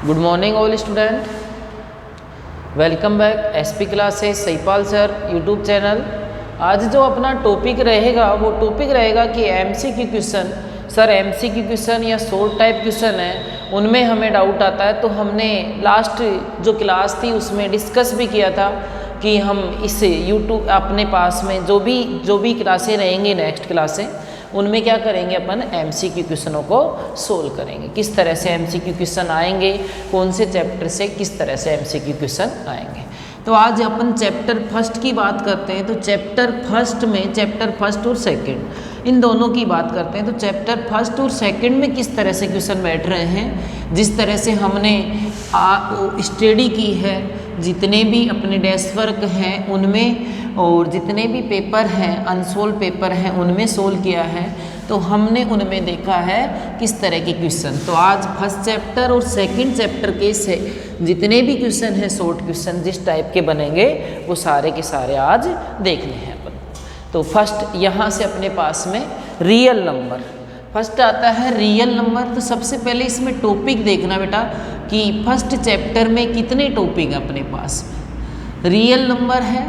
Good morning all student, welcome back SP classes Saipal sir YouTube channel. आज जो अपना topic रहेगा वो टॉपिक रहेगा कि MCQ question. Sir MCQ question या शॉर्ट टाइप क्वेश्चन है, उनमें हमें डाउट आता है। तो हमने लास्ट जो क्लास थी उसमें डिस्कस भी किया था कि हम इस यूट्यूब अपने पास में जो भी क्लासें रहेंगी नेक्स्ट क्लासें, उनमें क्या करेंगे, अपन एमसीक्यू क्वेश्चनों को सोल्व करेंगे। किस तरह से एमसीक्यू क्वेश्चन आएंगे, कौन से चैप्टर से किस तरह से एमसीक्यू क्वेश्चन आएंगे। तो आज अपन चैप्टर फर्स्ट की बात करते हैं। तो चैप्टर फर्स्ट और सेकंड इन दोनों की बात करते हैं। तो चैप्टर फर्स्ट और सेकंड में किस तरह से क्वेश्चन बैठ रहे हैं, जिस तरह से हमने स्टडी की है, जितने भी अपने डेस्क वर्क हैं उनमें और जितने भी पेपर हैं अनसोल्व पेपर हैं उनमें सोल्व किया है, तो हमने उनमें देखा है किस तरह के क्वेश्चन। तो आज फर्स्ट चैप्टर और सेकंड चैप्टर के से जितने भी क्वेश्चन हैं शॉर्ट क्वेश्चन जिस टाइप के बनेंगे वो सारे के सारे आज देखने हैं अपन। तो फर्स्ट यहाँ से अपने पास में रियल नंबर फर्स्ट आता है। रियल नंबर, तो सबसे पहले इसमें टॉपिक देखना बेटा कि फर्स्ट चैप्टर में कितने टॉपिक हैं अपने पास में। रियल नंबर है,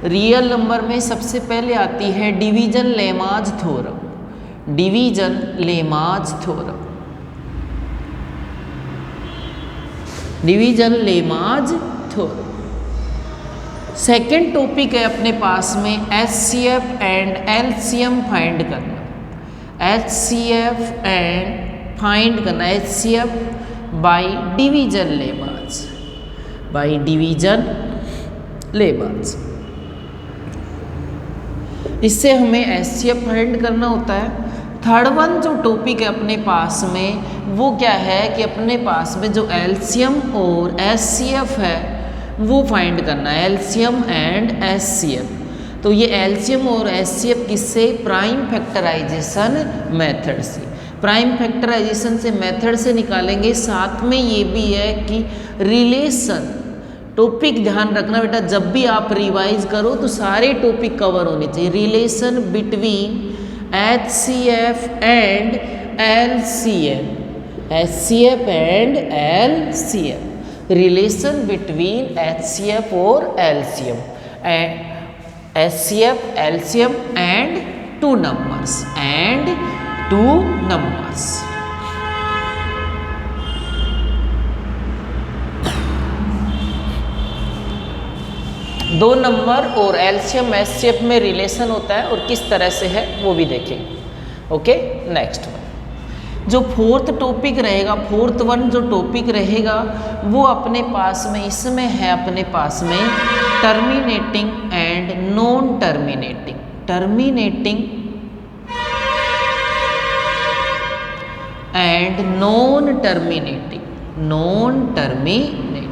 रियल नंबर में सबसे पहले आती है division lemma's theorem. Division lemma's theorem, division lemma's theorem. Second topic है अपने पास में एचसीएफ एंड एलसीएम फाइंड करना। एचसीएफ एंड फाइंड करना, HCF by division lemma's, by division lemma's. इससे हमें एचसीएफ फाइंड करना होता है। थर्ड वन जो टॉपिक है अपने पास में वो क्या है कि अपने पास में जो एलसीएम और एचसीएफ है वो फाइंड करना है, एलसीएम एंड एचसीएफ। तो ये एलसीएम और एचसीएफ किससे, प्राइम फैक्टराइजेशन मेथड से, प्राइम फैक्टराइजेशन से मेथड से निकालेंगे। साथ में ये भी है कि रिलेशन टॉपिक ध्यान रखना बेटा, जब भी आप रिवाइज करो तो सारे टॉपिक कवर होने चाहिए। Relation between HCF and LCM, HCF and LCM, relation between HCF और LCM, HCF LCM and two numbers, and two numbers. दो नंबर और एलसीएम एचसीएफ में रिलेशन होता है और किस तरह से है वो भी देखेंगे। ओके, नेक्स्ट वन जो फोर्थ टॉपिक रहेगा, फोर्थ वन जो टॉपिक रहेगा वो अपने पास में इसमें है अपने पास में terminating and non terminating, terminating and non terminating, non terminating.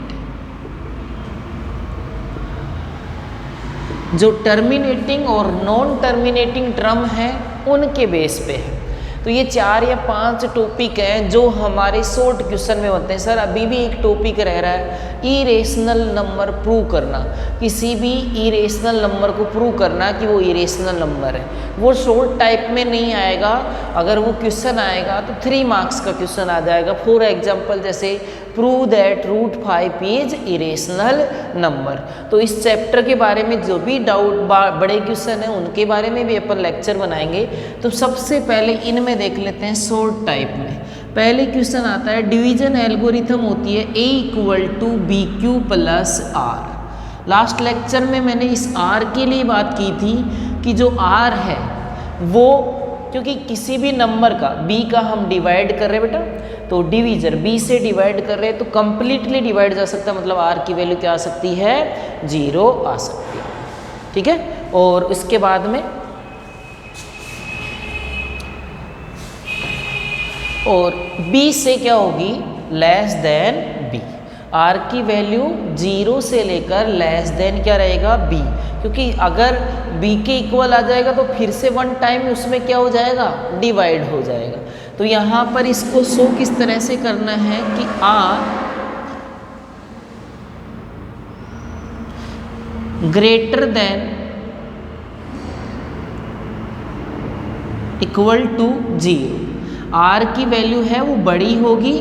जो टर्मिनेटिंग और नॉन टर्मिनेटिंग टर्म है उनके बेस पे है। तो ये 4 या 5 टॉपिक हैं जो हमारे शॉर्ट क्वेश्चन में होते हैं। सर अभी भी एक टॉपिक रह रहा है इरेशनल नंबर प्रूव करना, किसी भी इरेशनल नंबर को प्रूव करना कि वो इरेशनल नंबर है। वो शॉर्ट टाइप में नहीं आएगा, अगर वो क्वेश्चन आएगा तो 3 मार्क्स का क्वेश्चन आ जाएगा। फॉर एग्जाम्पल जैसे prove that root 5 is irrational number. तो इस चैप्टर के बारे में जो भी डाउट बड़े क्वेश्चन हैं उनके बारे में भी अपन लेक्चर बनाएंगे। तो सबसे पहले इनमें देख लेते हैं शॉर्ट टाइप में। पहले क्वेश्चन आता है डिवीजन एल्गोरिथम होती है A = BQ + R। Last lecture में मैंने इस R के लिए बात की थी कि जो R है वो, क्योंकि किसी भी नंबर का B का हम डिवाइड कर रहे हैं बेटा, तो डिवीजन B से डिवाइड कर रहे हैं तो कंप्लीटली डिवाइड जा सकता है, मतलब R की वैल्यू क्या आ सकती है, 0 आ सकती है। ठीक है, और इसके बाद में और B से क्या होगी, लेस देन B। R की वैल्यू 0 से लेकर लेस देन क्या रहेगा, B, क्योंकि अगर B के इक्वल आ जाएगा तो फिर से 1 टाइम उसमें क्या हो जाएगा, डिवाइड हो जाएगा। तो यहाँ पर इसको शो किस तरह से करना है कि R greater than equal to 0। R की वैल्यू है वो बड़ी होगी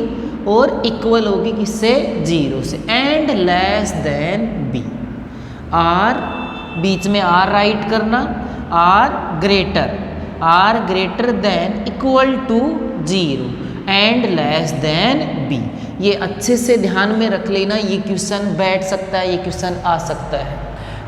और इक्वल होगी किससे, 0 से, and less than B. R बीच में आर राइट करना, R greater than equal to 0 and less than B. ये अच्छे से ध्यान में रख लेना, ये क्वेश्चन बैठ सकता है, ये क्वेश्चन आ सकता है,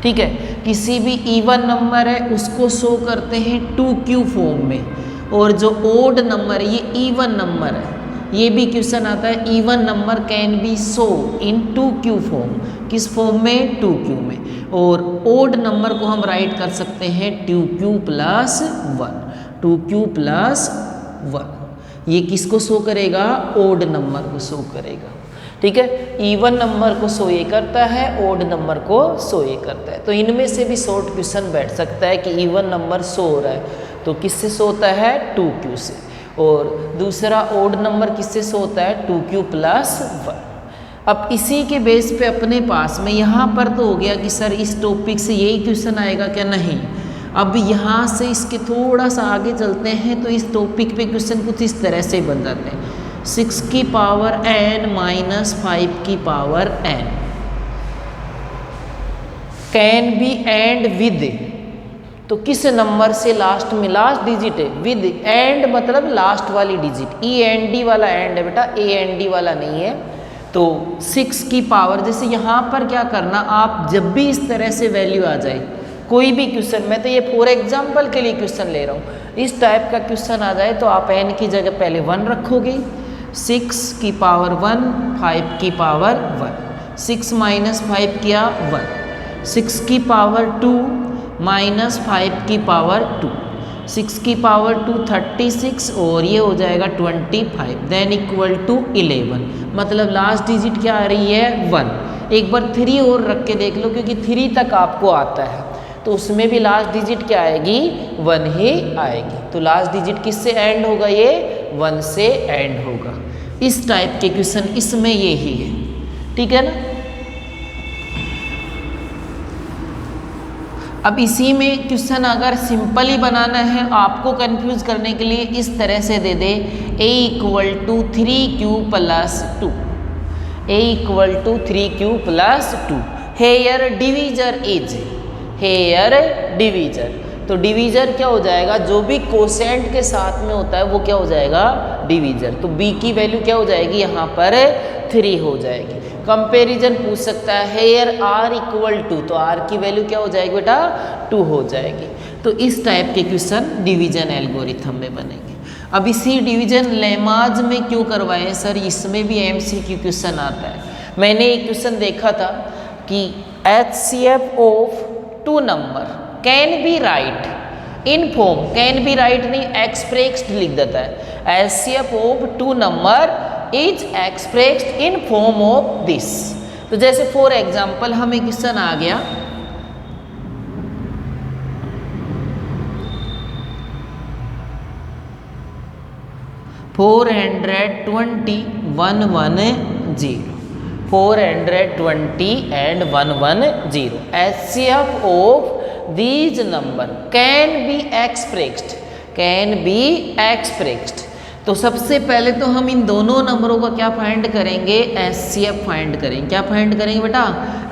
ठीक है। किसी भी इवन नंबर है उसको शो करते हैं 2q फॉर्म में, और जो ओड नंबर है ये इवन नंबर है, ये भी क्वेश्चन आता है, even number can be show in 2q form. किस फॉर्म में, 2q में। और ओड नंबर को हम राइट कर सकते हैं 2q प्लस 1, 2q प्लस 1। ये किसको शो करेगा, ओड नंबर को शो करेगा, ठीक है। इवन नंबर को शो ये करता है, ओड नंबर को शो ये करता है। तो इनमें से भी शॉर्ट क्वेश्चन बैठ सकता है कि इवन नंबर शो हो रहा है तो किससे शो होता है, 2q से, और दूसरा ओड नंबर किससे शो होता है, 2q प्लस 1। अब इसी के बेस पे अपने पास में यहाँ पर तो हो गया कि सर इस टॉपिक से यही क्वेश्चन आएगा क्या, नहीं। अब यहाँ से इसके थोड़ा सा आगे चलते हैं तो इस टॉपिक पे क्वेश्चन कुछ इस तरह से बन जाते हैं, 6 की पावर n माइनस 5 की power n can be and with. तो किस नंबर से लास्ट में, लास्ट डिजिट है, विद एंड मतलब लास्ट वाली डिजिट, END वाला एंड है बेटा, AND वाला नहीं है। तो 6 की पावर, जैसे यहाँ पर क्या करना, आप जब भी इस तरह से वैल्यू आ जाए, कोई भी क्वेश्चन, मैं तो ये फॉर एग्जाम्पल के लिए क्वेश्चन ले रहा हूँ, इस टाइप का क्वेश्चन आ जाए तो आप n की जगह पहले 1 रखोगे, 6 की पावर 1, 5 की पावर 1, 6 माइनस 5 किया 1, 6 की पावर 2 माइनस 5 की पावर 2, 6 की पावर 2 36, और ये हो जाएगा 25, देन इक्वल टू 11। मतलब लास्ट डिजिट क्या आ रही है, 1। एक बार 3 और रख के देख लो, क्योंकि 3 तक आपको आता है तो उसमें भी लास्ट डिजिट क्या आएगी, 1 ही आएगी। तो लास्ट डिजिट किससे एंड होगा, ये 1 से एंड होगा। इस टाइप के क्वेश्चन इसमें ये ही है, ठीक है ना। अब इसी में क्वेश्चन अगर सिंपल ही बनाना है, आपको कंफ्यूज करने के लिए इस तरह से दे दे, a equal to 3q plus 2, a equal to 3q plus 2, here divisor is, here divisor. तो डिवीजर क्या हो जाएगा, जो भी कोसेंट के साथ में होता है वो क्या हो जाएगा, डिवीजर। तो b की वैल्यू क्या हो जाएगी, यहाँ पर 3 हो जाएगी। कंपैरिजन पूछ सकता है, हेयर r इक्वल टू, तो r की वैल्यू क्या हो जाएगी बेटा, 2 हो जाएगी। तो इस टाइप के क्वेश्चन डिवीजन एल्गोरिथम में बनेंगे। अब इसी डिवीजन लेमाज में क्यों करवाए सर, इसमें भी MCQ क्वेश्चन आता है। मैंने एक क्वेश्चन देखा था कि HCF of 2 number can be right in form, can be right नहीं, एक्सप्रेस्ड लिख देता है, HCF of 2 number is expressed in form of this. तो जैसे फॉर एग्जाम्पल हमें क्वेश्चन आ गया, four 420 and 110, HCF of these number can be expressed। तो सबसे पहले तो हम इन दोनों नंबरों का क्या फाइंड करेंगे, HCF फाइंड करेंगे। क्या फाइंड करेंगे बेटा,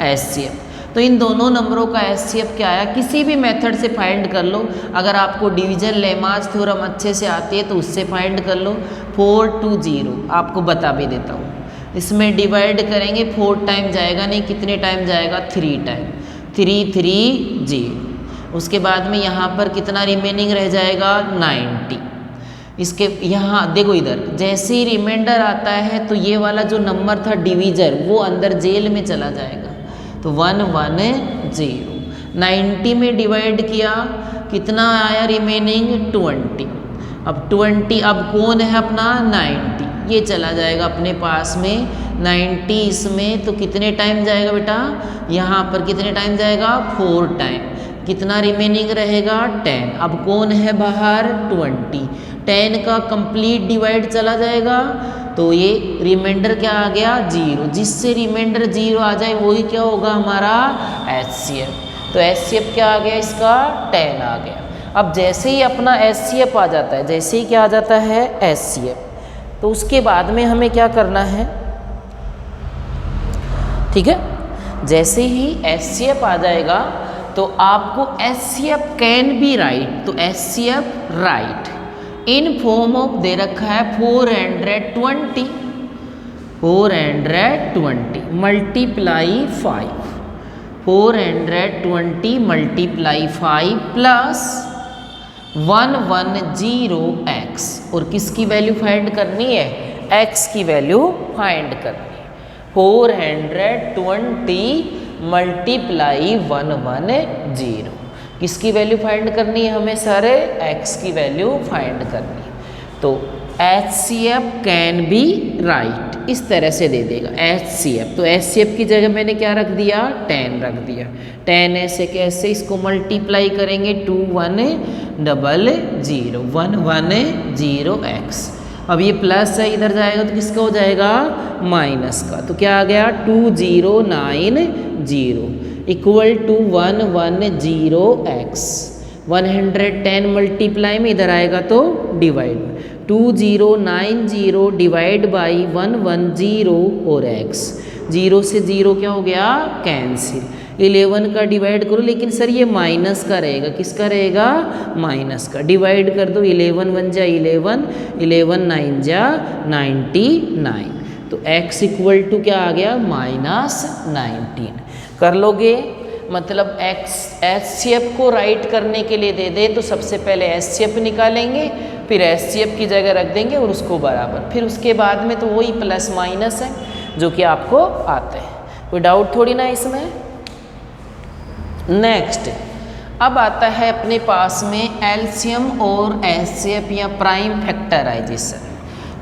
HCF। तो इन दोनों नंबरों का HCF क्या आया, किसी भी मेथड से फाइंड कर लो। अगर आपको डिवीजन लेमाज थ्योरम अच्छे से आती है तो उससे फाइंड कर लो। 420 आपको बता भी देता हूँ, इसमें डिवाइड करेंगे 4 टाइम जाएगा नहीं, कितने टाइम जाएगा, 3 टाइम, 330। उसके बाद में यहाँ पर कितना रिमेनिंग रह जाएगा, 90। इसके यहाँ देखो, इधर जैसे ही रिमाइंडर आता है तो ये वाला जो नंबर था डिवीजर वो अंदर जेल में चला जाएगा। तो 110, 90 में डिवाइड किया, कितना आया रिमेनिंग, 20। अब 20, अब कौन है अपना 90, ये चला जाएगा अपने पास में 90 इसमें। तो कितने टाइम जाएगा बेटा, यहाँ पर कितने टाइम जाएगा, 4 टाइम। कितना रिमेनिंग रहेगा, 10। अब कौन है बाहर, 20। 10 का कंप्लीट डिवाइड चला जाएगा तो ये रिमाइंडर क्या आ गया, 0। जिससे रिमाइंडर 0 आ जाए वही क्या होगा हमारा HCF। तो HCF क्या आ गया इसका, 10 आ गया। अब जैसे ही अपना HCF आ जाता है, जैसे ही क्या आ जाता है HCF, तो उसके बाद में हमें क्या करना है, ठीक है, जैसे ही HCF आ जाएगा तो आपको HCF कैन बी राइट, तो HCF write in form of दे रखा है 420 मल्टीप्लाई 5, 420 मल्टीप्लाई 5 प्लस 110x, और किसकी वैल्यू फाइंड करनी है, x की वैल्यू फाइंड करनी है। 420 मल्टीप्लाई 110, किसकी वैल्यू फाइंड करनी है हमें सारे, x की वैल्यू फाइंड करनी है। तो HCF कैन बी राइट इस तरह से दे देगा HCF, तो HCF की जगह मैंने क्या रख दिया, 10 रख दिया। 10 ऐसे कैसे, इसको मल्टीप्लाई करेंगे 2100 110x, अब ये प्लस है इधर जाएगा तो किसका हो जाएगा, माइनस का, तो क्या आ गया 2090 इक्वल टू 110x, 110 मल्टीप्लाई में इधर आएगा तो डिवाइड, 2090 डिवाइड बाई 110 और x, 0 से 0 क्या हो गया, कैंसिल, 11 का डिवाइड करो, लेकिन सर ये माइनस का रहेगा, किसका रहेगा, माइनस का, डिवाइड कर दो, 11 1 जा 11, 11 9 जा 99, तो x इक्वल टू क्या आ गया, -19 कर लोगे। मतलब HCF को राइट करने के लिए दे दे तो सबसे पहले HCF निकालेंगे, फिर HCF की जगह रख देंगे और उसको बराबर, फिर उसके बाद में तो वही प्लस माइनस है जो कि आपको आते हैं, कोई डाउट थोड़ी ना इसमें। नेक्स्ट अब आता है अपने पास में एलसीएम और HCF या प्राइम फैक्टराइजेशन,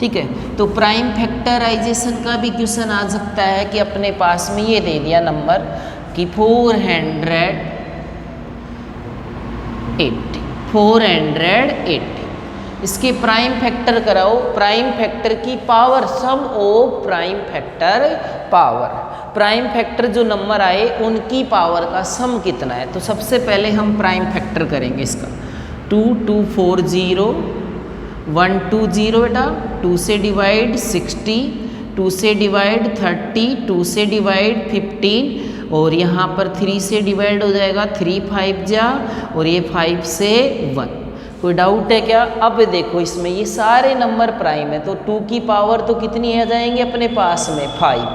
ठीक है, तो प्राइम फैक्टराइजेशन का भी क्वेश्चन आ सकता है कि अपने पास में ये दे दिया नंबर कि 480, इसके प्राइम फैक्टर कराओ, प्राइम फैक्टर की power, sum of prime factor power, prime factor जो नंबर आए उनकी पावर का सम कितना है। तो सबसे पहले हम प्राइम फैक्टर करेंगे इसका, 2240 120 बेटा, 2 से डिवाइड 60, 2 से डिवाइड 30, 2 से डिवाइड 15, और यहाँ पर 3 से डिवाइड हो जाएगा, 3 5 जा, और ये 5 से 1, कोई डाउट है क्या। अब देखो इसमें ये सारे नंबर प्राइम है, तो 2 की पावर तो कितनी आ जाएंगे अपने पास में 5,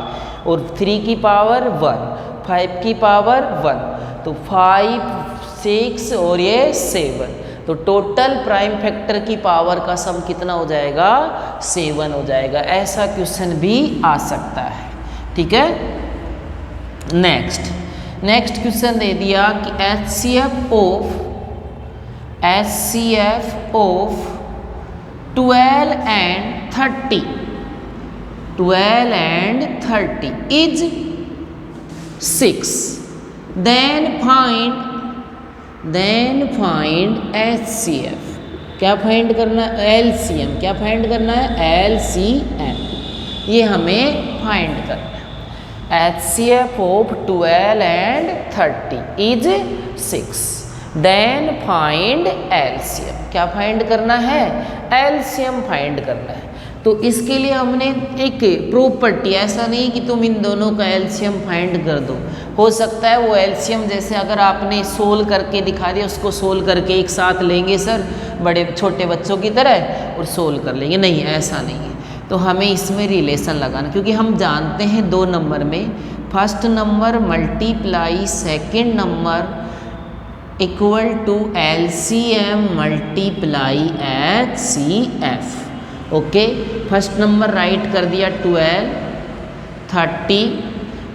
और 3 की पावर 1, 5 की पावर 1, तो 5 6 और ये 7, तो टोटल प्राइम फैक्टर की पावर का सम कितना हो जाएगा, 7 हो जाएगा। ऐसा क्वेश्चन भी आ सकता है, ठीक है। नेक्स्ट क्वेश्चन दे दिया कि HCF of 12 and 30 is 6, then find HCF, क्या फाइंड करना है, LCM, क्या फाइंड करना है, LCM, ये हमें फाइंड करना है। HCF of 12 and 30 is 6, then find LCM, क्या फाइंड करना है, LCM फाइंड करना है। तो इसके लिए हमने एक प्रॉपर्टी, ऐसा नहीं कि तुम इन दोनों का LCM फाइंड कर दो, हो सकता है वो LCM जैसे अगर आपने सोल्व करके दिखा दिया, उसको सोल्व करके एक साथ लेंगे सर बड़े छोटे बच्चों की तरह और सोल्व कर लेंगे, नहीं ऐसा नहीं है। तो हमें इसमें रिलेशन लगाना, क्योंकि हम जानते हैं 2 नंबर में first number multiply second number equal to LCM multiply HCF, okay. First number write कर दिया 12 30,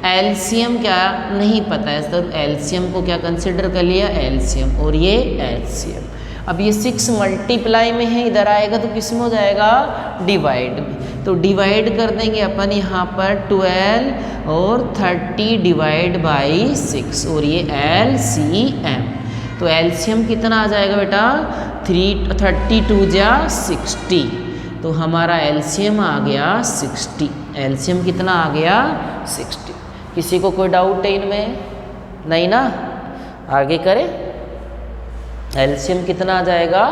LCM क्या नहीं पता है सर, LCM को क्या कंसिडर कर लिया, LCM, और ये HCF। अब ये 6 मल्टीप्लाई में है, इधर आएगा तो किस में हो जाएगा, डिवाइड में, तो डिवाइड कर देंगे अपन यहाँ पर 12 और 30 डिवाइड बाई 6, और ये LCM, तो LCM कितना आ जाएगा बेटा, 32 जा 60, तो हमारा LCM आ गया 60, LCM कितना आ गया 60। किसी को कोई डाउट है इनमें, नहीं ना, आगे करें। LCM कितना आ जाएगा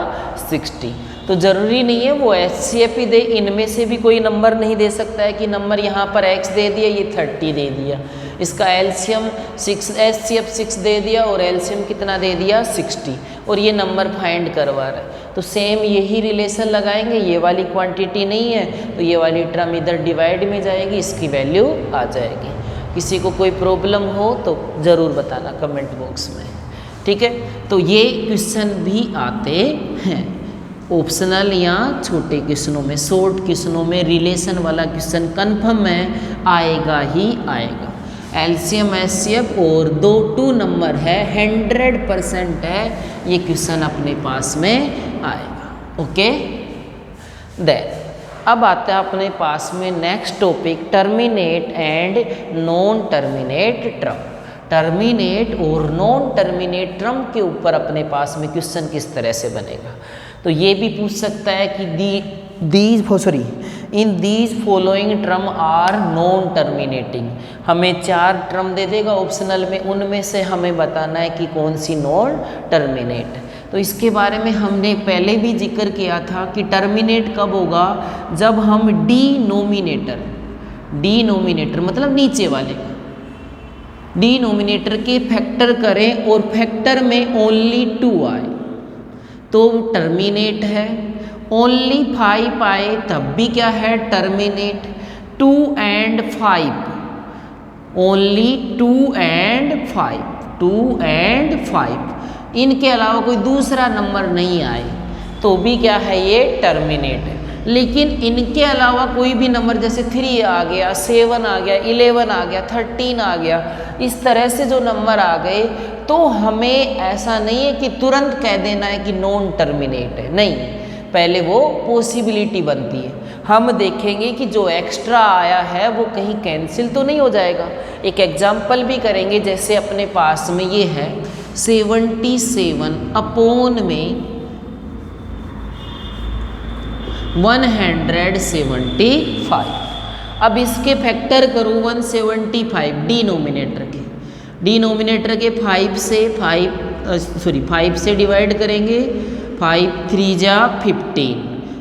60। तो ज़रूरी नहीं है वो HCF ही दे, इनमें से भी कोई नंबर नहीं दे सकता है कि नंबर यहाँ पर x दे दिया, ये 30 दे दिया, इसका एलसीएम 6 HCF 6 दे दिया और एलसीएम कितना दे दिया 60, और ये नंबर फाइंड करवा रहा है। तो सेम यही रिलेशन लगाएंगे, ये वाली क्वांटिटी नहीं है तो ये वाली टर्म इधर डिवाइड में जाएगी, इसकी वैल्यू आ जाएगी। किसी को कोई प्रॉब्लम हो तो ज़रूर बताना कमेंट बॉक्स में, ठीक है। तो ये क्वेश्चन भी आते हैं ऑप्शनल या छोटे क्वेश्चनों में, शॉर्ट क्वेश्चनों में रिलेशन वाला क्वेश्चन कन्फर्म है आएगा ही आएगा। एलसीएम एचसीएफ और 2 नंबर है, 100% है, ये क्वेश्चन अपने पास में आएगा। ओके, देन अब आता है अपने पास में next topic, terminate and non terminate term. Terminate और नॉन टर्मिनेट टर्म के ऊपर अपने पास में क्वेश्चन किस तरह से बनेगा। तो ये भी पूछ सकता है कि in these following term are non terminating. हमें 4 टर्म दे देगा ऑप्शनल में, उनमें से हमें बताना है कि कौन सी नॉन टर्मिनेट है। तो इसके बारे में हमने पहले भी जिक्र किया था कि टर्मिनेट कब होगा, जब हम डिनोमिनेटर मतलब नीचे वाले डिनोमिनेटर के फैक्टर करें और फैक्टर में ओनली 2 आए तो टर्मिनेट है, ओनली 5 आए तब भी क्या है टर्मिनेट। 2 and 5, ओनली 2 and 5, इनके अलावा कोई दूसरा नंबर नहीं आए तो भी क्या है ये टर्मिनेट है। लेकिन इनके अलावा कोई भी नंबर जैसे 3 आ गया, 7 आ गया, 11 आ गया, 13 आ गया, इस तरह से जो नंबर आ गए तो हमें ऐसा नहीं है कि तुरंत कह देना है कि नॉन टर्मिनेट है, नहीं, पहले वो पॉसिबिलिटी बनती है। हम देखेंगे कि जो एक्स्ट्रा आया है वो कहीं कैंसिल तो नहीं हो जाएगा। एक एग्जाम्पल भी करेंगे, जैसे अपने पास में ये है 77 अपॉन में 175। अब इसके फैक्टर करूँ 175 डिनोमिनेटर के 5 से डिवाइड करेंगे, 5 3 जा 15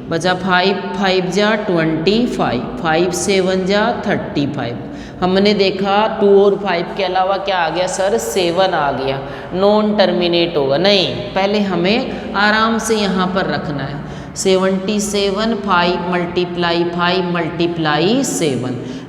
बचा 5 जा 25, 5 7 जा 35। हमने देखा 2 और 5 के अलावा क्या आ गया सर, 7 आ गया, नॉन टर्मिनेट होगा, नहीं, पहले हमें आराम से यहाँ पर रखना है। 77 5 मल्टीप्लाई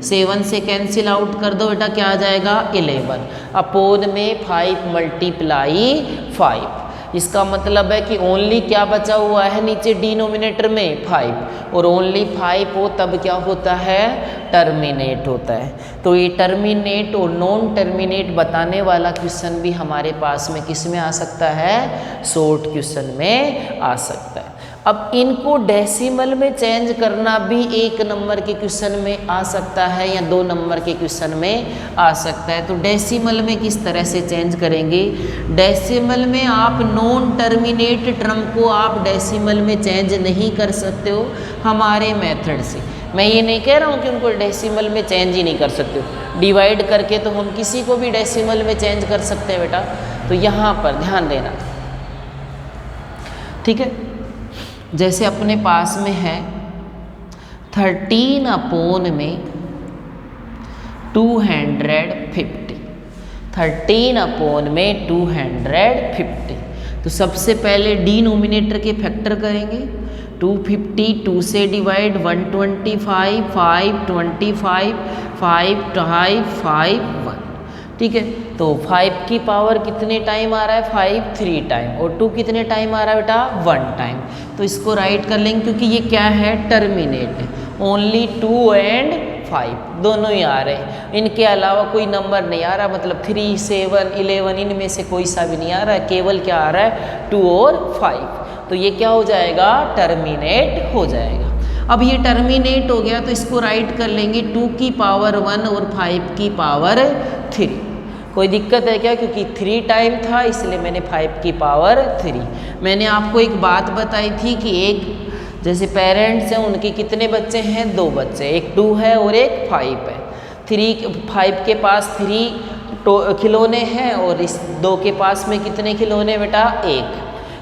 7 से कैंसिल आउट कर दो बेटा, क्या आ जाएगा 11 अपोन में 5 मल्टीप्लाई 5। इसका मतलब है कि ओनली क्या बचा हुआ है नीचे डिनोमिनेटर में 5, और ओनली 5 हो तब क्या होता है टर्मिनेट होता है। तो ये टर्मिनेट और नॉन टर्मिनेट बताने वाला क्वेश्चन भी हमारे पास में किस में आ सकता है, शॉर्ट क्वेश्चन में आ सकता है। अब इनको डेसिमल में चेंज करना भी 1 नंबर के क्वेश्चन में आ सकता है या 2 नंबर के क्वेश्चन में आ सकता है। तो डेसिमल में किस तरह से चेंज करेंगे, डेसिमल में आप नॉन टर्मिनेट टर्म को आप डेसिमल में चेंज नहीं कर सकते हो हमारे मेथड से। मैं ये नहीं कह रहा हूँ कि उनको डेसिमल में चेंज ही नहीं कर सकते हो, डिवाइड करके तो हम किसी को भी डेसिमल में चेंज कर सकते हैं बेटा। तो यहाँ पर ध्यान देना, ठीक है। जैसे अपने पास में है 13 अपॉन में 250, 13 अपॉन में 250। तो सबसे पहले डिनोमिनेटर के फैक्टर करेंगे, 250 2 से डिवाइड 125 5 25 5 5 1, ठीक है। तो 5 की पावर कितने टाइम आ रहा है 5 3 टाइम, और 2 कितने टाइम आ रहा है बेटा 1 टाइम। तो इसको राइट कर लेंगे क्योंकि ये क्या है टर्मिनेट है, ओनली 2 and 5 दोनों ही आ रहे हैं, इनके अलावा कोई नंबर नहीं आ रहा, मतलब 3 7 11 इनमें से कोई सा भी नहीं आ रहा है, केवल क्या आ रहा है 2 और 5। तो ये क्या हो जाएगा टर्मिनेट हो जाएगा। अब ये टर्मिनेट हो गया तो इसको राइट कर लेंगे 2 की पावर 1 और 5 की पावर 3। कोई दिक्कत है क्या, क्योंकि 3 टाइम था इसलिए मैंने 5 की पावर 3। मैंने आपको एक बात बताई थी कि एक जैसे पेरेंट्स हैं उनके कितने बच्चे हैं, 2 बच्चे, एक 2 है और एक 5 है। 5 के पास 3 खिलौने हैं और इस 2 के पास में कितने खिलौने बेटा 1।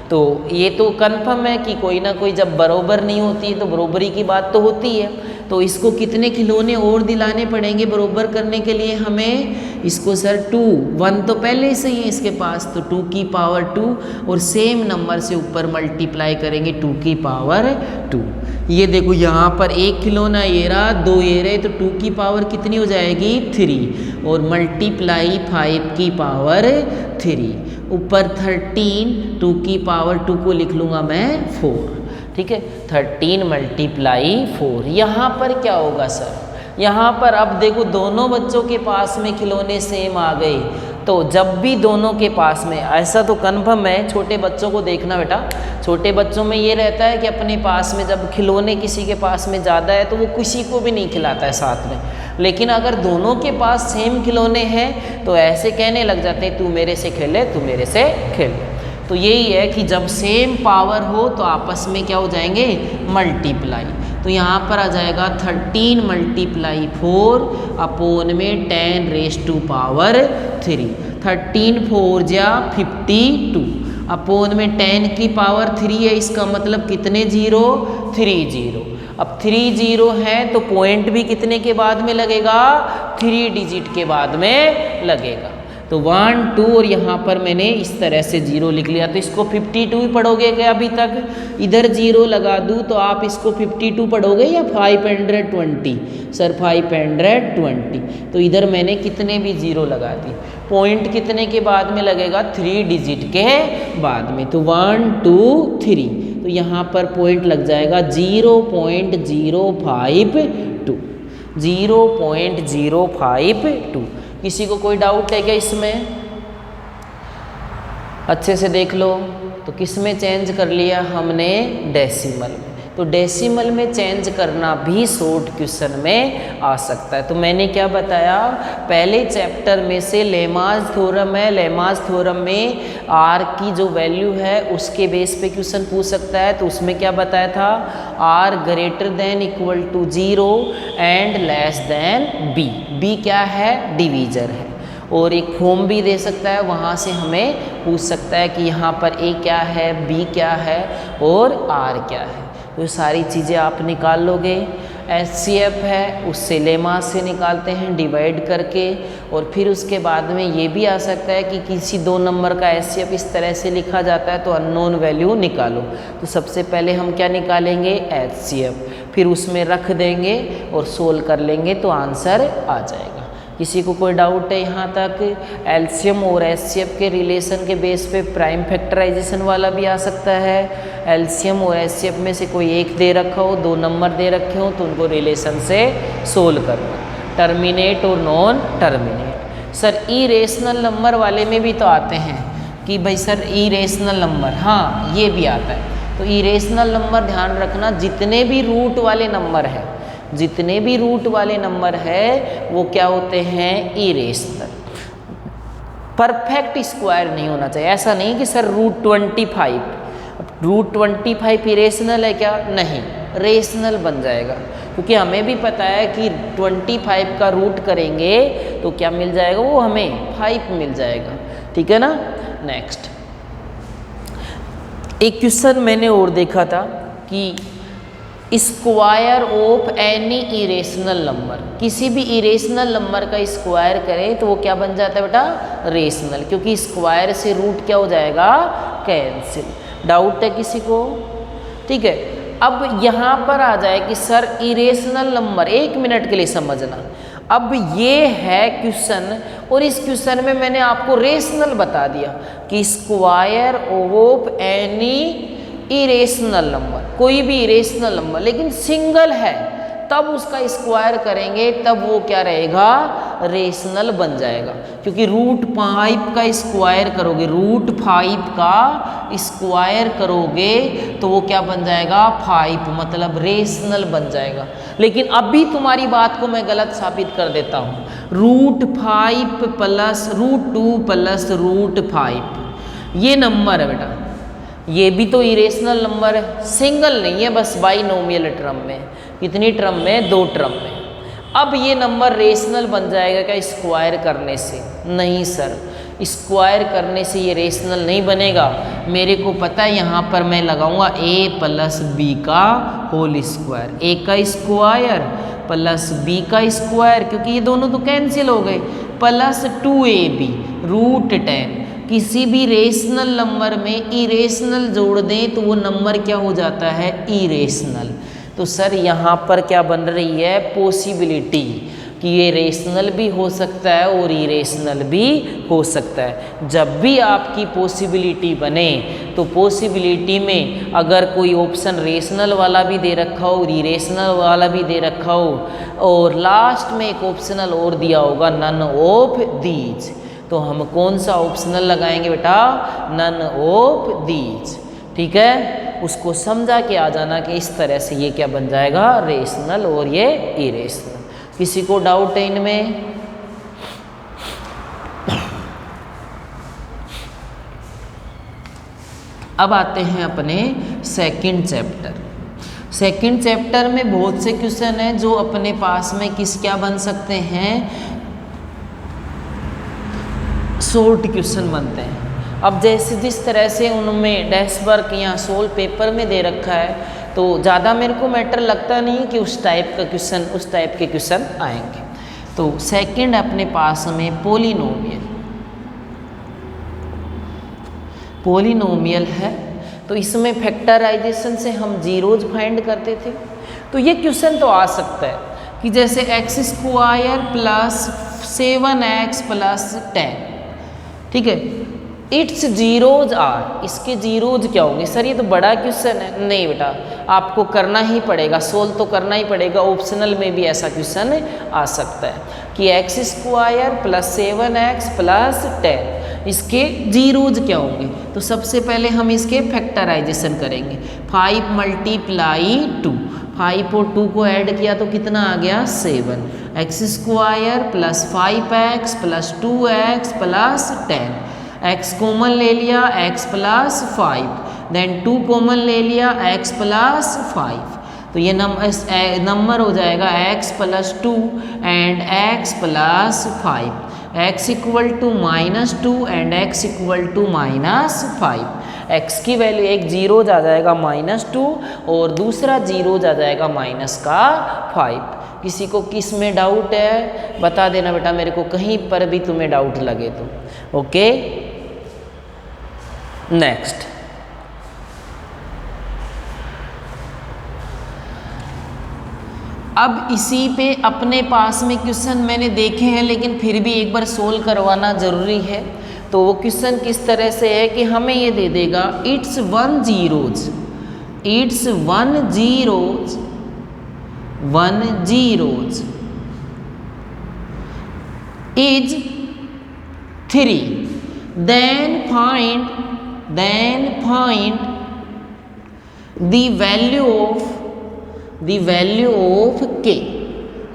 तो ये तो कन्फर्म है कि कोई ना कोई जब बराबर नहीं होती है तो बराबरी की बात तो होती है। तो इसको कितने खिलौने और दिलाने पड़ेंगे बराबर करने के लिए हमें? इसको सर 2, 1 तो पहले से ही है इसके पास, तो 2 की पावर 2 और सेम नंबर से ऊपर मल्टीप्लाई करेंगे 2 की पावर 2। ये देखो यहाँ पर एक खिलौना ये रहा, 2 ये रहे, तो 2 की पावर कितनी हो जाएगी? 3 और मल्टीप्लाई 5 की पावर 3, ऊपर 13, 2 की पावर 2 को लिख लूँगा मैं 4। ठीक है, 13 मल्टीप्लाई 4। यहाँ पर क्या होगा सर? यहाँ पर अब देखो दोनों बच्चों के पास में खिलौने सेम आ गए, तो जब भी दोनों के पास में, ऐसा तो कन्फर्म है, छोटे बच्चों को देखना बेटा, छोटे बच्चों में ये रहता है कि अपने पास में जब खिलौने किसी के पास में ज़्यादा है तो वो किसी को भी नहीं खिलाता है साथ में। लेकिन अगर दोनों के पास सेम खिलौने हैं तो ऐसे कहने लग जाते हैं, तू मेरे से खेले, तू मेरे से खेल। तो यही है कि जब सेम पावर हो तो आपस में क्या हो जाएंगे? मल्टीप्लाई। तो यहाँ पर आ जाएगा 13 मल्टीप्लाई 4 अपोन में 10 रेज़ टू पावर 3। 13 4 जा 52 अपोन में 10 की पावर 3 है, इसका मतलब कितने जीरो? 3 जीरो। अब 3 जीरो है तो पॉइंट भी कितने के बाद में लगेगा? 3 डिजिट के बाद में लगेगा। तो 1 2 और यहाँ पर मैंने इस तरह से 0 लिख लिया। तो इसको 52 पढ़ोगे क्या अभी तक? इधर 0 लगा दूँ तो आप इसको 52 पढ़ोगे या 520? सर 520। तो इधर मैंने कितने भी 0 लगा दी। पॉइंट कितने के बाद में लगेगा? 3 डिजिट के बाद में। तो 1 2 3, तो यहाँ पर पॉइंट लग जाएगा 0.052। 0.052। किसी को कोई डाउट है क्या इसमें? अच्छे से देख लो। तो किस में चेंज कर लिया हमने? डेसिमल में। तो डेसिमल में चेंज करना भी शॉर्ट क्वेश्चन में आ सकता है। तो मैंने क्या बताया? पहले चैप्टर में से लेमाज थ्योरम है, लेमाज थ्योरम में आर की जो वैल्यू है उसके बेस पे क्वेश्चन पूछ सकता है। तो उसमें क्या बताया था? R greater than equal to 0 and less than B. B क्या है? डिवीजर है। और एक फॉर्म भी दे सकता है, वहाँ से हमें पूछ सकता है कि यहाँ पर ए क्या है, बी क्या है और आर क्या है। तो सारी चीज़ें आप निकाल लोगे। HCF है, उससे लेमा से निकालते हैं डिवाइड करके। और फिर उसके बाद में ये भी आ सकता है कि किसी 2 नंबर का HCF इस तरह से लिखा जाता है, तो अननोन वैल्यू निकालो। तो सबसे पहले हम क्या निकालेंगे? HCF, फिर उसमें रख देंगे और सोल्व कर लेंगे तो आंसर आ जाएगा। किसी को कोई डाउट है यहाँ तक? एलसीएम और HCF के रिलेशन के बेस पे प्राइम फैक्टराइजेशन वाला भी आ सकता है। एलसीएम और HCF में से कोई एक दे रखा हो, 2 नंबर दे रखे हो, तो उनको रिलेशन से सोल्व करना। टर्मिनेट और non terminate. Sir irrational number वाले में भी तो आते हैं कि भाई सर इरेशनल नंबर, हाँ ये भी आता है। तो इरेशनल नंबर ध्यान रखना, जितने भी रूट वाले नंबर है, जितने भी रूट वाले नंबर है वो क्या होते हैं? इरेशनल। परफेक्ट स्क्वायर नहीं होना चाहिए। ऐसा नहीं कि सर रूट 25 इरेशनल है क्या? नहीं, रेशनल बन जाएगा। क्योंकि हमें भी पता है कि 25 का रूट करेंगे तो क्या मिल जाएगा? वो हमें 5 मिल जाएगा। ठीक है ना। नेक्स्ट एक क्वेश्चन मैंने और देखा था कि square of any irrational number, किसी भी इरेशनल नंबर का स्क्वायर करें तो वो क्या बन जाता है बेटा? रेशनल। क्योंकि स्क्वायर से रूट क्या हो जाएगा? कैंसिल। डाउट है किसी को? ठीक है। अब यहाँ पर आ जाए कि सर इरेशनल नंबर, 1 मिनट के लिए समझना। अब ये है क्वेश्चन और इस क्वेश्चन में मैंने आपको रेशनल बता दिया कि square of any irrational number, कोई भी इरेशनल नंबर लेकिन सिंगल है, तब उसका स्क्वायर करेंगे तब वो क्या रहेगा? रेशनल बन जाएगा। क्योंकि रूट 5 का स्क्वायर करोगे, रूट 5 का स्क्वायर करोगे तो वो क्या बन जाएगा? 5, मतलब रेशनल बन जाएगा। लेकिन अभी तुम्हारी बात को मैं गलत साबित कर देता हूँ। Root 5 plus root 2 plus root 5 ये नंबर है बेटा, ये भी तो इरेशनल नंबर है, सिंगल नहीं है, बस बाइनोमियल टर्म में। कितनी टर्म में? 2 टर्म में। अब ये नंबर रेशनल बन जाएगा क्या स्क्वायर करने से? नहीं सर, स्क्वायर करने से ये रेशनल नहीं बनेगा। मेरे को पता है यहाँ पर मैं लगाऊंगा a प्लस बी का होल स्क्वायर, a का स्क्वायर प्लस b का स्क्वायर, क्योंकि ये दोनों तो कैंसिल हो गए, प्लस 2ab रूट 10। किसी भी रेशनल नंबर में इरेशनल जोड़ दें तो वो नंबर क्या हो जाता है, इरेशनल। तो सर यहाँ पर क्या बन रही है, पॉसिबिलिटी कि ये रेशनल भी हो सकता है और इरेशनल भी हो सकता है। जब भी आपकी पॉसिबिलिटी बने तो पॉसिबिलिटी में अगर कोई ऑप्शन रेशनल वाला भी दे रखा हो और इरेशनल वाला भी दे रखा हो और लास्ट में एक ऑप्शनल और दिया होगा नन ऑफ दीज, तो हम कौन सा ऑप्शनल लगाएंगे बेटा, नन ऑफ दीज। ठीक है, उसको समझा के आ जाना कि इस तरह से ये क्या बन जाएगा, रेशनल और ये इरेशनल। किसी को डाउट है इनमें? अब आते हैं अपने सेकंड चैप्टर। सेकंड चैप्टर में बहुत से क्वेश्चन हैं जो अपने पास में क्या बन सकते हैं, शॉर्ट क्वेश्चन बनते हैं। अब जैसे जिस तरह से उनमें डैश वर्क या सोल्व पेपर में दे रखा है तो ज़्यादा मेरे को मैटर लगता नहीं कि उस टाइप का क्वेश्चन, उस टाइप के क्वेश्चन आएंगे। तो सेकंड अपने पास में पॉलिनोमियल, पॉलिनोमियल है तो इसमें फैक्टराइजेशन से हम जीरोज फाइंड करते थे। तो ये क्वेश्चन तो आ सकता है कि जैसे x square plus 7x plus 10, ठीक है, इट्स जीरोज आर, इसके जीरोज क्या होंगे। सर ये तो बड़ा क्वेश्चन है। नहीं बेटा, आपको करना ही पड़ेगा, सोल्व तो करना ही पड़ेगा। ऑप्शनल में भी ऐसा क्वेश्चन आ सकता है कि x square plus 7x plus 10, इसके जीरोज क्या होंगे। तो सबसे पहले हम इसके फैक्टराइजेशन करेंगे। 5 मल्टीप्लाई 2, 5 और 2 को ऐड किया तो कितना आ गया, 7। X square plus 5x plus 2x plus 10, x common ले लिया x प्लस 5, देन 2 कॉमन ले लिया x प्लस 5, तो ये नंबर हो जाएगा x plus 2 and x plus 5, x equal to -2 and x equal to -5। x की वैल्यू एक जीरो आ जाएगा -2 और दूसरा जीरो आ जाएगा -5। किसी को किस में डाउट है बता देना बेटा मेरे को, कहीं पर भी तुम्हें डाउट लगे तो। ओके, नेक्स्ट अब इसी पे अपने पास में क्वेश्चन मैंने देखे हैं लेकिन फिर भी एक बार सोल्व करवाना ज़रूरी है। तो वो क्वेश्चन किस तरह से है कि हमें ये दे देगा it's 1 zeros, it's 1 zeros, 1 zeros is 3, then find the value of k।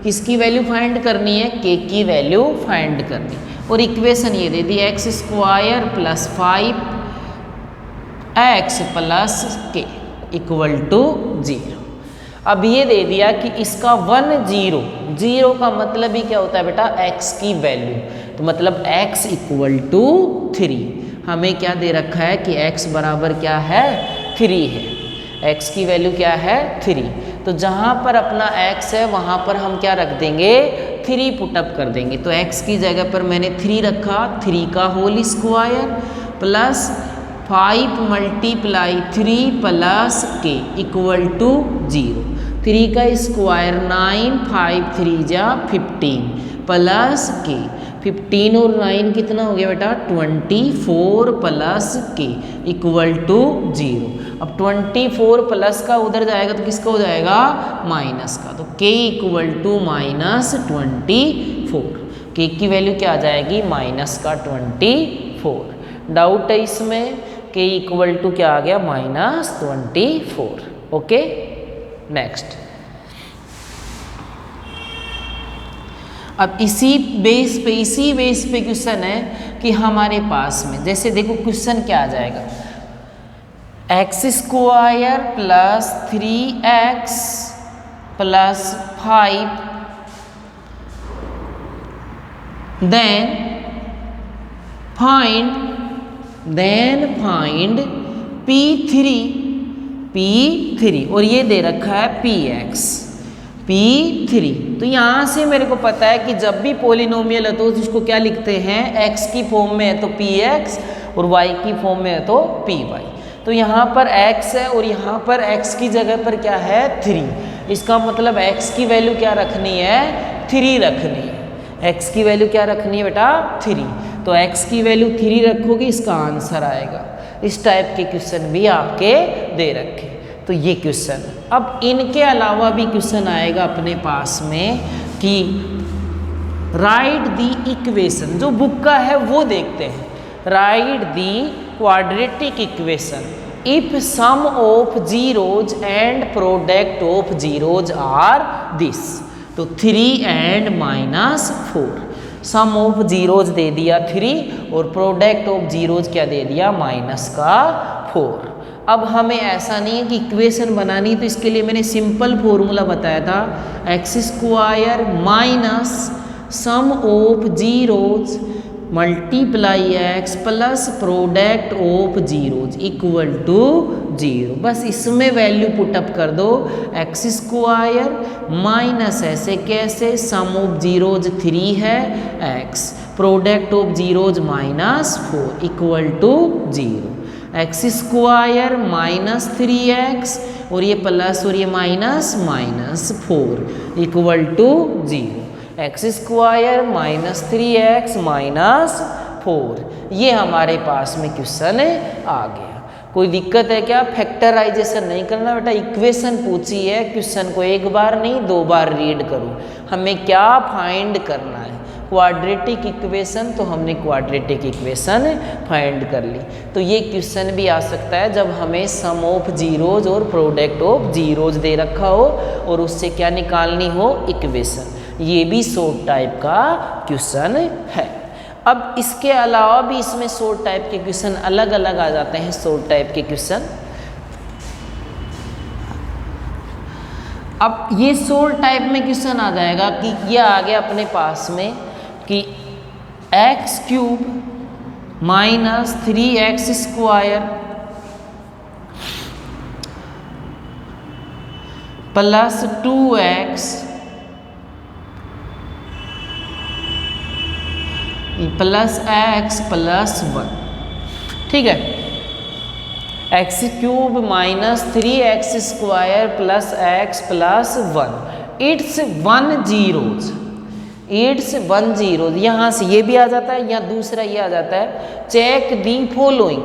किसकी वैल्यू फाइंड करनी है, k की वैल्यू फाइंड करनी। और इक्वेशन ये दे दी x square plus 5x plus k equal to 0। अब ये दे दिया कि इसका 1 0, 0 का मतलब ही क्या होता है बेटा, x की वैल्यू, तो मतलब x इक्वल टू 3। हमें क्या दे रखा है कि x बराबर क्या है, 3 है, x की वैल्यू क्या है 3। तो जहाँ पर अपना x है वहाँ पर हम क्या रख देंगे, 3 पुटअप कर देंगे। तो x की जगह पर मैंने 3 रखा, 3 का whole square plus 5 multiply 3 plus k equal to 0। 3 का स्क्वायर 9, 5 3 जा 15 प्लस k, 15 और 9 कितना हो गया बेटा, 24 प्लस k इक्वल टू 0। अब 24 प्लस का उधर जाएगा तो किसका हो जाएगा, माइनस का, तो k इक्वल टू -24। k की वैल्यू क्या आ जाएगी, माइनस का 24। डाउट है इसमें, k इक्वल टू क्या आ गया, -24। Okay, next. अब इसी बेस पे क्वेश्चन है कि हमारे पास में जैसे देखो क्वेश्चन क्या आ जाएगा, x square plus 3x plus 5 then find P3 और ये दे रखा है P3। तो यहाँ से मेरे को पता है कि जब भी पोलिनोमियल है तो उसको क्या लिखते हैं, x की फॉर्म में है तो Px और y की फॉर्म में है तो Py। तो यहाँ पर x है और यहाँ पर x की जगह पर क्या है 3। इसका मतलब x की वैल्यू क्या रखनी है 3 रखनी है। x की वैल्यू क्या रखनी है बेटा 3। तो x की वैल्यू 3 रखोगे इसका आंसर आएगा। इस टाइप के क्वेश्चन भी आपके दे रखे। तो ये क्वेश्चन, अब इनके अलावा भी क्वेश्चन आएगा अपने पास में कि राइट दी इक्वेशन, जो बुक का है वो देखते हैं। Write the quadratic equation if sum of zeros and product of zeros are this. तो 3 and -4, सम ऑफ जीरोज दे दिया 3 और प्रोडक्ट ऑफ जीरोज क्या दे दिया -4। अब हमें ऐसा नहीं है कि इक्वेशन बनानी, तो इसके लिए मैंने सिंपल फॉर्मूला बताया था, x² minus sum of zeros multiply x plus product of zeros equal to 0। बस इसमें वैल्यू पुटअप कर दो, x² माइनस ऐसे कैसे, सम ऑफ जीरोज 3 है x, product of zeros -4 equal to 0। x² minus 3x और ये प्लस और ये minus -4 equal to 0। x² minus 3x -4, ये हमारे पास में क्वेश्चन आ गया। कोई दिक्कत है क्या? फैक्टराइजेशन नहीं करना बेटा, इक्वेशन पूछी है, क्वेश्चन को एक बार नहीं 2 बार रीड करो। हमें क्या फाइंड करना है, क्वाड्रेटिक इक्वेशन, तो हमने क्वाड्रेटिक इक्वेशन फाइंड कर ली। तो ये क्वेश्चन भी आ सकता है जब हमें सम ऑफ जीरोज और प्रोडक्ट ऑफ जीरोज दे रखा हो और उससे क्या निकालनी हो इक्वेशन। ये भी शॉर्ट टाइप का क्वेश्चन है। अब इसके अलावा भी इसमें शॉर्ट टाइप के क्वेश्चन अलग अलग आ जाते हैं। शॉर्ट टाइप के क्वेश्चन, अब ये शॉर्ट टाइप में क्वेश्चन आ जाएगा कि ये आ गया अपने पास में कि x³ minus 3x² plus 2x plus x plus 1। ठीक है, x³ minus 3x² plus x plus 1, it's 1 zeros, it's 1 zeros. यहाँ से ये भी आ जाता है, यहाँ दूसरा ये आ जाता है, check the following,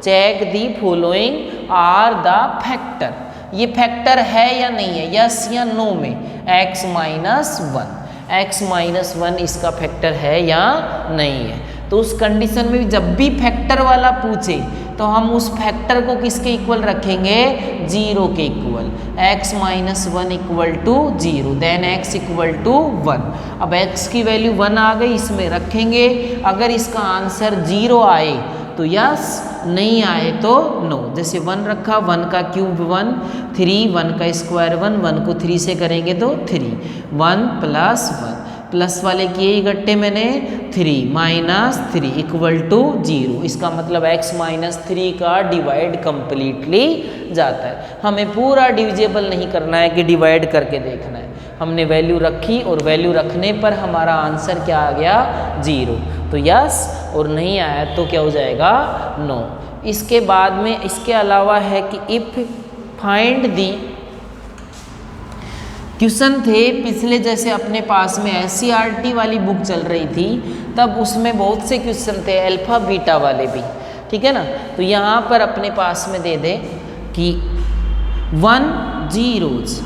check the following are the factor. ये फैक्टर है या नहीं है, यस या नो में, x माइनस 1, x माइनस 1 इसका फैक्टर है या नहीं है। तो उस कंडीशन में जब भी फैक्टर वाला पूछे तो हम उस फैक्टर को किसके इक्वल रखेंगे, 0 के equal. x minus 1 equal to 0, then x equal to 1। अब x की वैल्यू 1 आ गई, इसमें रखेंगे। अगर इसका आंसर 0 आए तो यस, नहीं आए तो नो। जैसे 1 रखा, 1 का क्यूब 1, 3, 1 का स्क्वायर 1, 1 को 3 से करेंगे तो 3, 1 प्लस 1, प्लस वाले किए इकट्ठे मैंने 3 माइनस 3 इक्वल टू 0। इसका मतलब x माइनस 3 का डिवाइड कंप्लीटली जाता है। हमें पूरा डिविजिबल नहीं करना है कि डिवाइड करके देखना है। हमने वैल्यू रखी और वैल्यू रखने पर हमारा आंसर क्या आ गया, 0। तो यस, और नहीं आया तो क्या हो जाएगा, नो। इसके बाद में इसके अलावा है कि इफ फाइंड दी, क्वेश्चन थे पिछले, जैसे अपने पास में SCERT वाली बुक चल रही थी तब उसमें बहुत से क्वेश्चन थे, अल्फा बीटा वाले भी, ठीक है ना। तो यहाँ पर अपने पास में दे दे कि 1 zeros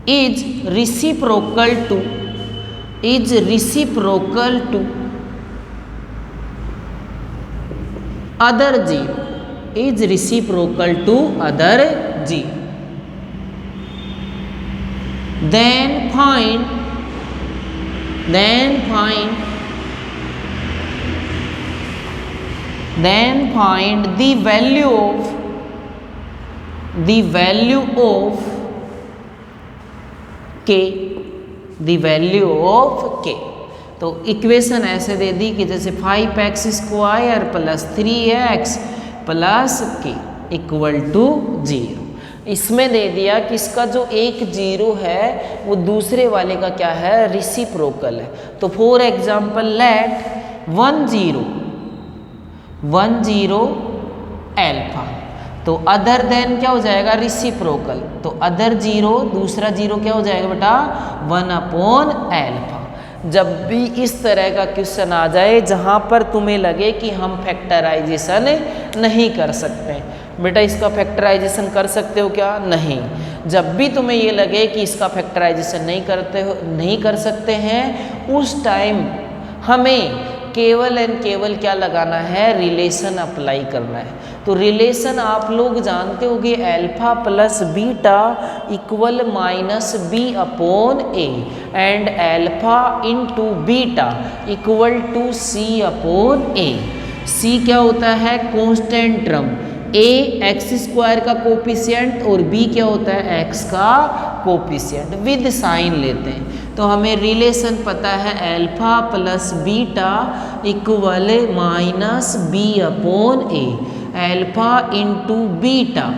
is reciprocal to other zero, is reciprocal to other zero. Then find the value of k, the value of के। तो इक्वेशन ऐसे दे दी कि जैसे 5x square plus 3x plus के इक्वल टू 0। इसमें दे दिया कि इसका जो एक जीरो है वो दूसरे वाले का क्या है, रिसिप्रोकल है। तो फॉर एग्जाम्पल लेट 1 0 एल्फा, तो अदर देन क्या हो जाएगा, रिसिप्रोकल। तो अदर जीरो, दूसरा जीरो क्या हो जाएगा बेटा, 1/एल्फा। जब भी इस तरह का क्वेश्चन आ जाए जहाँ पर तुम्हें लगे कि हम फैक्टराइजेशन नहीं कर सकते, बेटा इसका फैक्टराइजेशन कर सकते हो क्या, नहीं। जब भी तुम्हें ये लगे कि इसका फैक्टराइजेशन नहीं कर सकते हैं, उस टाइम हमें केवल एंड केवल क्या लगाना है, रिलेशन अप्लाई करना है। तो रिलेशन आप लोग जानते होगे, alpha plus beta equal -b/a and alpha into beta equal to c/a। c क्या होता है, कांस्टेंट टर्म, a x² का कोफिशिएंट और b क्या होता है, x का कोफिशिएंट। विद साइन लेते हैं तो हमें रिलेशन पता है, alpha plus beta equal -b/a, alpha into beta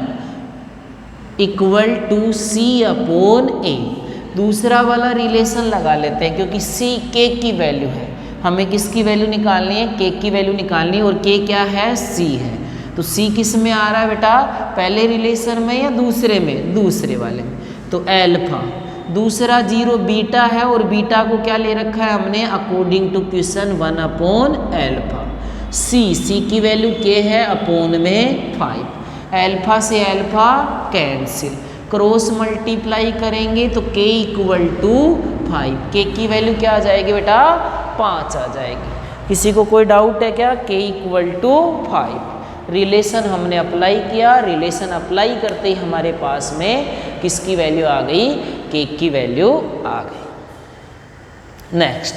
equal to c/a। दूसरा वाला रिलेशन लगा लेते हैं क्योंकि c k की वैल्यू है, हमें किसकी वैल्यू निकालनी है, k की वैल्यू निकालनी है, और k क्या है, c है। तो c किस में आ रहा है बेटा, पहले रिलेशन में या दूसरे में, दूसरे वाले में। तो अल्फा, दूसरा जीरो बीटा है और बीटा को क्या ले रखा है हमने, अकॉर्डिंग टू क्वेश्चन 1/एल्फा। c की वैल्यू k है, अपोन में 5। अल्फा से अल्फा कैंसिल, क्रॉस मल्टीप्लाई करेंगे तो k इक्वल टू 5। k की वैल्यू क्या आ जाएगी बेटा, 5 आ जाएगी। किसी को कोई डाउट है क्या, k इक्वल टू 5। रिलेशन हमने अप्लाई किया, रिलेशन अप्लाई करते ही हमारे पास में किसकी वैल्यू आ गई, k की वैल्यू आ गई। नेक्स्ट,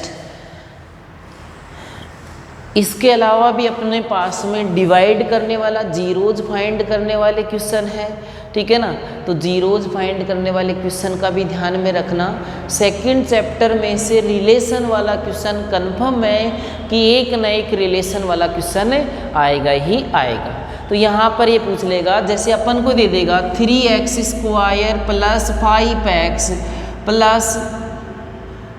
इसके अलावा भी अपने पास में डिवाइड करने वाला, जीरोज फाइंड करने वाले क्वेश्चन है, ठीक है ना। तो जीरोज फाइंड करने वाले क्वेश्चन का भी ध्यान में रखना। सेकंड चैप्टर में से रिलेशन वाला क्वेश्चन कंफर्म है कि एक न एक रिलेशन वाला क्वेश्चन आएगा ही आएगा। तो यहाँ पर ये पूछ लेगा, जैसे अपन को दे देगा 3x² प्लस 5x प्लस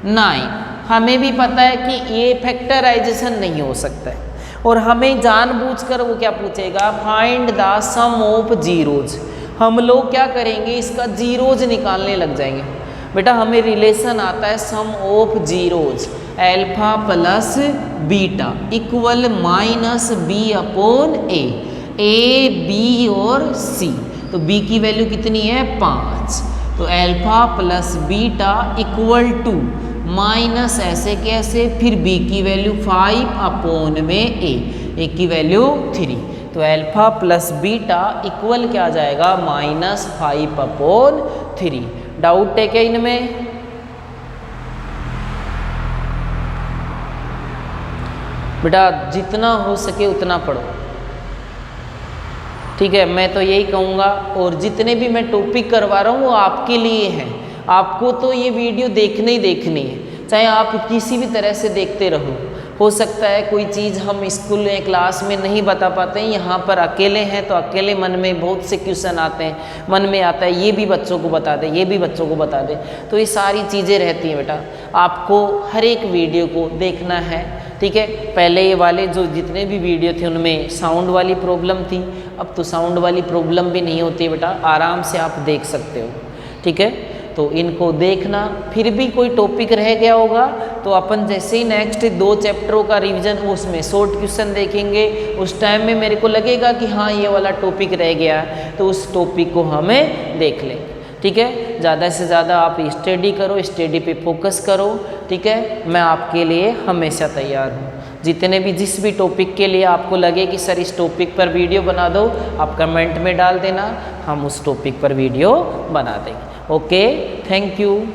9, हमें भी पता है कि ये फैक्टराइजेशन नहीं हो सकता है, और हमें जानबूझकर वो क्या पूछेगा, find the sum of zeros. हम लोग क्या करेंगे, इसका जीरोज निकालने लग जाएंगे। बेटा हमें रिलेशन आता है sum of zeros, alpha plus beta equal -b/a, a b और c। तो b की वैल्यू कितनी है, 5। तो alpha plus beta equal to minus ऐसे कैसे, फिर b की वैल्यू 5/a, a की वैल्यू 3। तो अल्फा प्लस बीटा इक्वल क्या आ जाएगा, -5/3। डाउट है क्या इनमें? बेटा जितना हो सके उतना पढ़ो, ठीक है। मैं तो यही कहूँगा, और जितने भी मैं टॉपिक करवा रहा हूँ वो आपके लिए हैं। आपको तो ये वीडियो देखनी ही देखनी है, चाहे आप किसी भी तरह से देखते रहो। हो सकता है कोई चीज़ हम स्कूल में क्लास में नहीं बता पाते हैं, यहाँ पर अकेले हैं तो अकेले मन में बहुत से क्वेश्चन आते हैं, मन में आता है ये भी बच्चों को बता दे, ये भी बच्चों को बता दे। तो ये सारी चीज़ें रहती हैं बेटा, आपको हर एक वीडियो को देखना है, ठीक है। पहले ये वाले जो जितने भी वीडियो थे उनमें साउंड वाली प्रॉब्लम थी, अब तो साउंड वाली प्रॉब्लम भी नहीं होती है बेटा, आराम से आप देख सकते हो, ठीक है। तो इनको देखना, फिर भी कोई टॉपिक रह गया होगा तो अपन जैसे ही नेक्स्ट 2 चैप्टरों का रिवीजन, उसमें शॉर्ट क्वेश्चन देखेंगे, उस टाइम में मेरे को लगेगा कि हाँ ये वाला टॉपिक रह गया, तो उस टॉपिक को हमें देख लेंगे, ठीक है। ज़्यादा से ज़्यादा आप स्टडी करो, स्टडी पे फोकस करो, ठीक है। मैं आपके लिए हमेशा तैयार हूँ। जितने भी जिस भी टॉपिक के लिए आपको लगे कि सर इस टॉपिक पर वीडियो बना दो, आप कमेंट में डाल देना, हम उस टॉपिक पर वीडियो बना देंगे। Okay, thank you.